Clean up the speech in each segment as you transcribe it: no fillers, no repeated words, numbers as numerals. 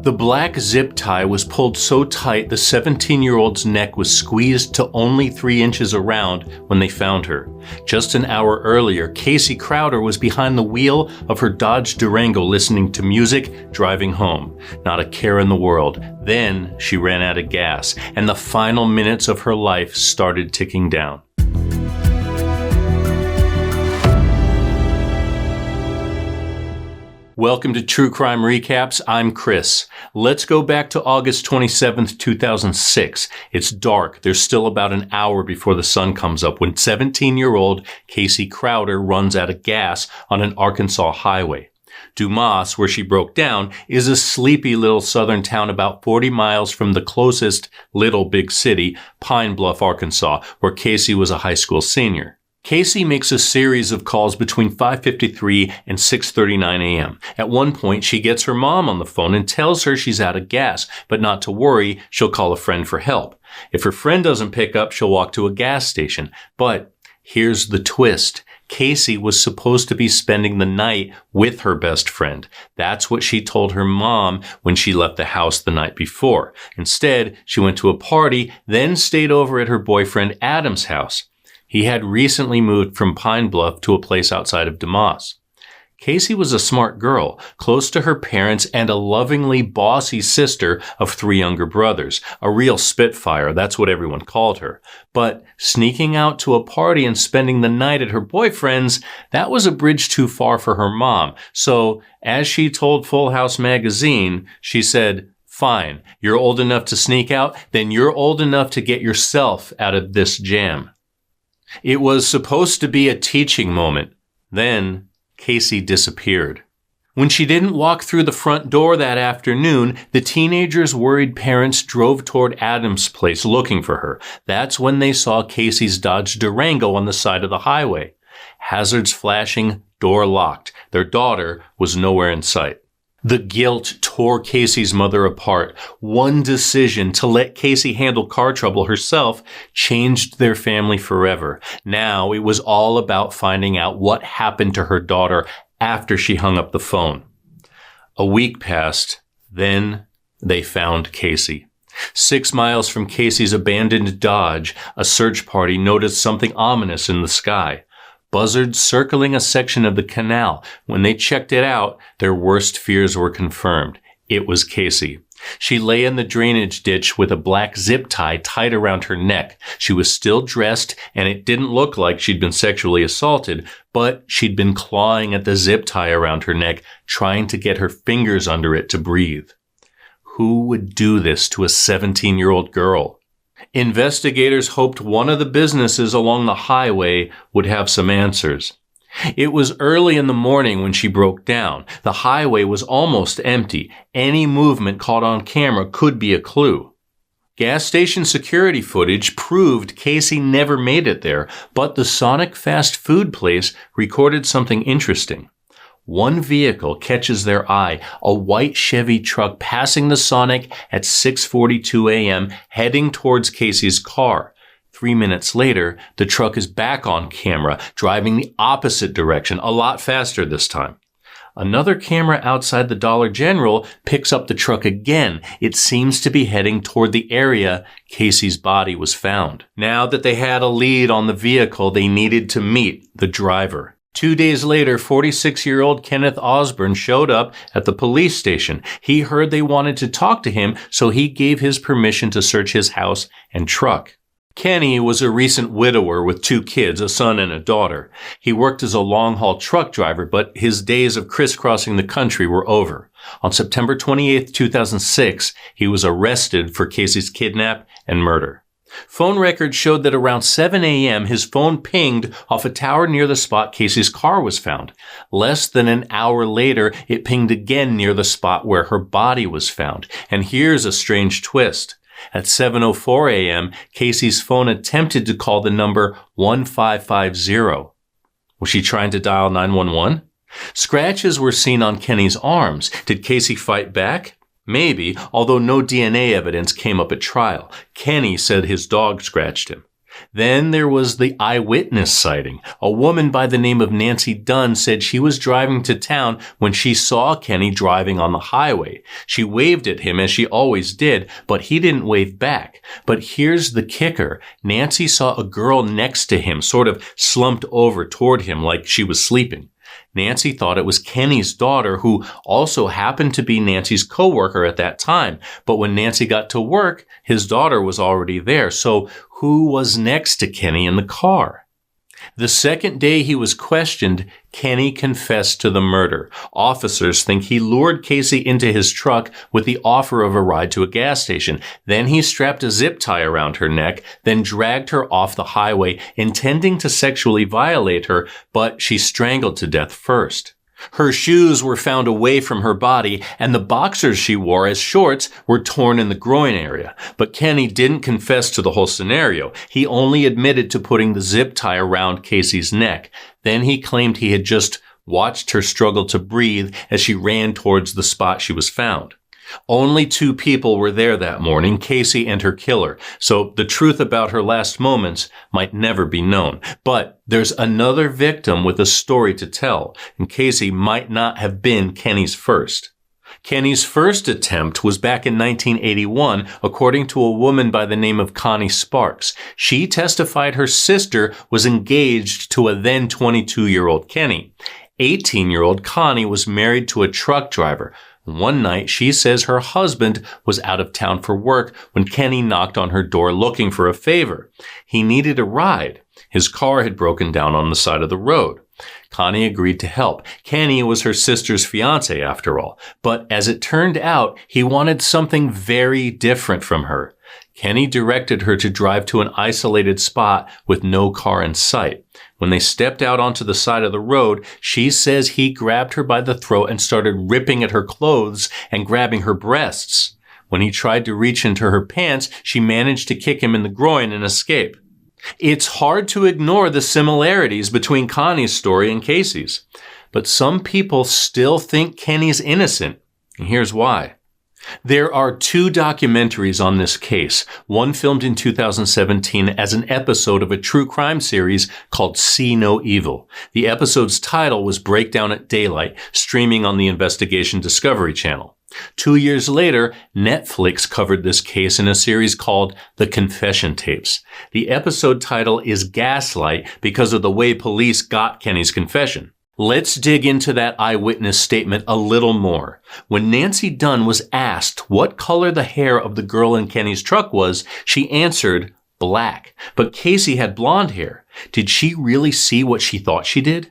The black zip tie was pulled so tight the 17-year-old's neck was squeezed to only 3 inches around when they found her. Just an hour earlier, Casey Crowder was behind the wheel of her Dodge Durango listening to music, driving home. Not a care in the world. Then she ran out of gas, and the final minutes of her life started ticking down. Welcome to True Crime Recaps. I'm Chris. Let's go back to August 27th, 2006. It's dark. There's still about an hour before the sun comes up when 17-year-old Casey Crowder runs out of gas on an Arkansas highway. Dumas, where she broke down, is a sleepy little southern town about 40 miles from the closest little big city, Pine Bluff, Arkansas, where Casey was a high school senior. Casey makes a series of calls between 5:53 and 6:39 a.m. At one point, she gets her mom on the phone and tells her she's out of gas, but not to worry, she'll call a friend for help. If her friend doesn't pick up, she'll walk to a gas station. But here's the twist. Casey was supposed to be spending the night with her best friend. That's what she told her mom when she left the house the night before. Instead, she went to a party, then stayed over at her boyfriend Adam's house. He had recently moved from Pine Bluff to a place outside of Dumas. Casey was a smart girl, close to her parents and a lovingly bossy sister of 3 younger brothers. A real spitfire, that's what everyone called her. But sneaking out to a party and spending the night at her boyfriend's, that was a bridge too far for her mom. So, as she told Full House magazine, she said, "Fine, you're old enough to sneak out, then you're old enough to get yourself out of this jam." It was supposed to be a teaching moment. Then, Casey disappeared. When she didn't walk through the front door that afternoon, the teenager's worried parents drove toward Adam's place looking for her. That's when they saw Casey's Dodge Durango on the side of the highway. Hazards flashing, door locked. Their daughter was nowhere in sight. The guilt tore Casey's mother apart. One decision to let Casey handle car trouble herself changed their family forever. Now it was all about finding out what happened to her daughter after she hung up the phone. A week passed. Then they found Casey. 6 miles from Casey's abandoned Dodge, a search party noticed something ominous in the sky. Buzzards circling a section of the canal. When they checked it out, their worst fears were confirmed. It was Casey. She lay in the drainage ditch with a black zip tie tied around her neck. She was still dressed, and it didn't look like she'd been sexually assaulted, but she'd been clawing at the zip tie around her neck, trying to get her fingers under it to breathe. Who would do this to a 17-year-old girl? Investigators hoped one of the businesses along the highway would have some answers. It was early in the morning when she broke down. The highway was almost empty. Any movement caught on camera could be a clue. Gas station security footage proved Casey never made it there, but the Sonic fast food place recorded something interesting. One vehicle catches their eye, a white Chevy truck passing the Sonic at 6:42 a.m., heading towards Casey's car. 3 minutes later, the truck is back on camera, driving the opposite direction, a lot faster this time. Another camera outside the Dollar General picks up the truck again. It seems to be heading toward the area Casey's body was found. Now that they had a lead on the vehicle, they needed to meet the driver. 2 days later, 46-year-old Kenneth Osborne showed up at the police station. He heard they wanted to talk to him, so he gave his permission to search his house and truck. Kenny was a recent widower with 2 kids, a son and a daughter. He worked as a long-haul truck driver, but his days of crisscrossing the country were over. On September 28, 2006, he was arrested for Casey's kidnap and murder. Phone records showed that around 7 a.m., his phone pinged off a tower near the spot Casey's car was found. Less than an hour later, it pinged again near the spot where her body was found. And here's a strange twist. At 7:04 a.m., Casey's phone attempted to call the number 1550. Was she trying to dial 911? Scratches were seen on Kenny's arms. Did Casey fight back? Maybe, although no DNA evidence came up at trial. Kenny said his dog scratched him. Then there was the eyewitness sighting. A woman by the name of Nancy Dunn said she was driving to town when she saw Kenny driving on the highway. She waved at him as she always did, but he didn't wave back. But here's the kicker. Nancy saw a girl next to him, sort of slumped over toward him like she was sleeping. Nancy thought it was Kenny's daughter, who also happened to be Nancy's coworker at that time. But when Nancy got to work, his daughter was already there. So who was next to Kenny in the car? The second day he was questioned, Kenny confessed to the murder. Officers think he lured Casey into his truck with the offer of a ride to a gas station. Then he strapped a zip tie around her neck, then dragged her off the highway, intending to sexually violate her, but she strangled to death first. Her shoes were found away from her body, and the boxers she wore as shorts were torn in the groin area. But Kenny didn't confess to the whole scenario. He only admitted to putting the zip tie around Casey's neck. Then he claimed he had just watched her struggle to breathe as she ran towards the spot she was found. Only 2 people were there that morning, Casey and her killer, so the truth about her last moments might never be known. But there's another victim with a story to tell, and Casey might not have been Kenny's first. Kenny's first attempt was back in 1981, according to a woman by the name of Connie Sparks. She testified her sister was engaged to a then 22-year-old Kenny. 18-year-old Connie was married to a truck driver. One night, she says her husband was out of town for work when Kenny knocked on her door looking for a favor. He needed a ride. His car had broken down on the side of the road. Connie agreed to help. Kenny was her sister's fiance, after all. But as it turned out, he wanted something very different from her. Kenny directed her to drive to an isolated spot with no car in sight. When they stepped out onto the side of the road, she says he grabbed her by the throat and started ripping at her clothes and grabbing her breasts. When he tried to reach into her pants, she managed to kick him in the groin and escape. It's hard to ignore the similarities between Connie's story and Casey's. But some people still think Kenny's innocent. And here's why. There are 2 documentaries on this case, one filmed in 2017 as an episode of a true crime series called See No Evil. The episode's title was Breakdown at Daylight, streaming on the Investigation Discovery Channel. 2 years later, Netflix covered this case in a series called The Confession Tapes. The episode title is Gaslight because of the way police got Kenny's confession. Let's dig into that eyewitness statement a little more. When Nancy Dunn was asked what color the hair of the girl in Kenny's truck was, she answered black. But Casey had blonde hair. Did she really see what she thought she did?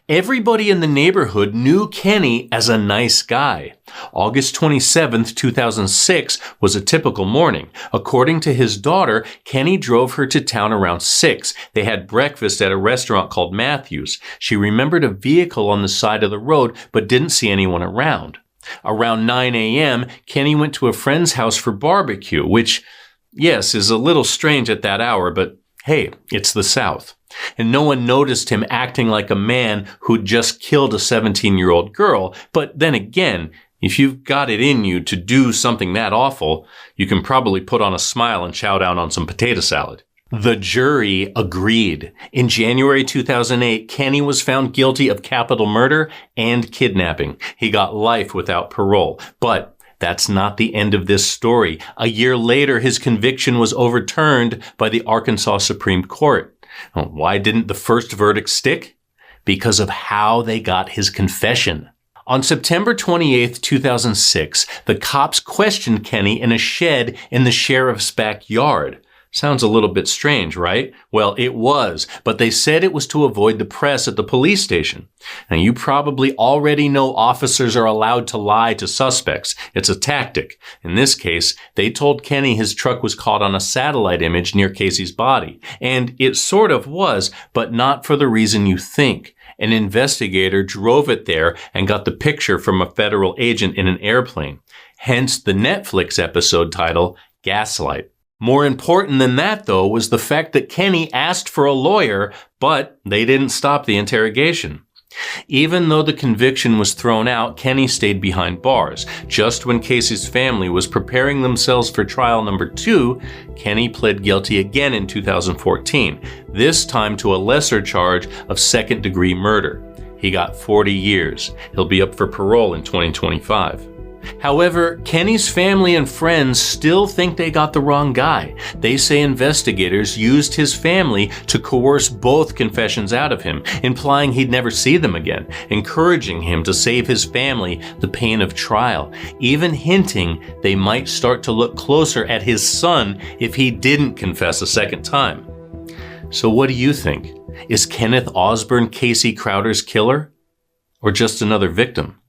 Everybody in the neighborhood knew Kenny as a nice guy. August 27th, 2006 was a typical morning. According to his daughter, Kenny drove her to town around 6. They had breakfast at a restaurant called Matthew's. She remembered a vehicle on the side of the road, but didn't see anyone around. Around 9 a.m., Kenny went to a friend's house for barbecue, which, yes, is a little strange at that hour, but hey, it's the South. And no one noticed him acting like a man who'd just killed a 17-year-old girl. But then again, if you've got it in you to do something that awful, you can probably put on a smile and chow down on some potato salad. The jury agreed. In January 2008, Kenny was found guilty of capital murder and kidnapping. He got life without parole. But that's not the end of this story. A year later, his conviction was overturned by the Arkansas Supreme Court. Why didn't the first verdict stick? Because of how they got his confession. On September 28, 2006, the cops questioned Kenny in a shed in the sheriff's backyard. Sounds a little bit strange, right? Well, it was, but they said it was to avoid the press at the police station. Now, you probably already know officers are allowed to lie to suspects. It's a tactic. In this case, they told Kenny his truck was caught on a satellite image near Casey's body. And it sort of was, but not for the reason you think. An investigator drove it there and got the picture from a federal agent in an airplane. Hence the Netflix episode title, Gaslight. More important than that, though, was the fact that Kenny asked for a lawyer, but they didn't stop the interrogation. Even though the conviction was thrown out, Kenny stayed behind bars. Just when Casey's family was preparing themselves for trial number 2, Kenny pled guilty again in 2014, this time to a lesser charge of second-degree murder. He got 40 years. He'll be up for parole in 2025. However, Kenny's family and friends still think they got the wrong guy. They say investigators used his family to coerce both confessions out of him, implying he'd never see them again, encouraging him to save his family the pain of trial, even hinting they might start to look closer at his son if he didn't confess a second time. So what do you think? Is Kenneth Osborne Casey Crowder's killer? Or just another victim?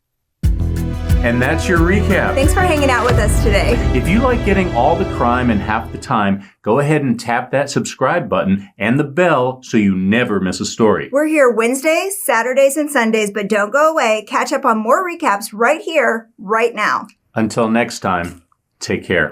And that's your recap. Thanks for hanging out with us today. If you like getting all the crime in half the time, go ahead and tap that subscribe button and the bell so you never miss a story. We're here Wednesdays, Saturdays, and Sundays, but don't go away. Catch up on more recaps right here, right now. Until next time, take care.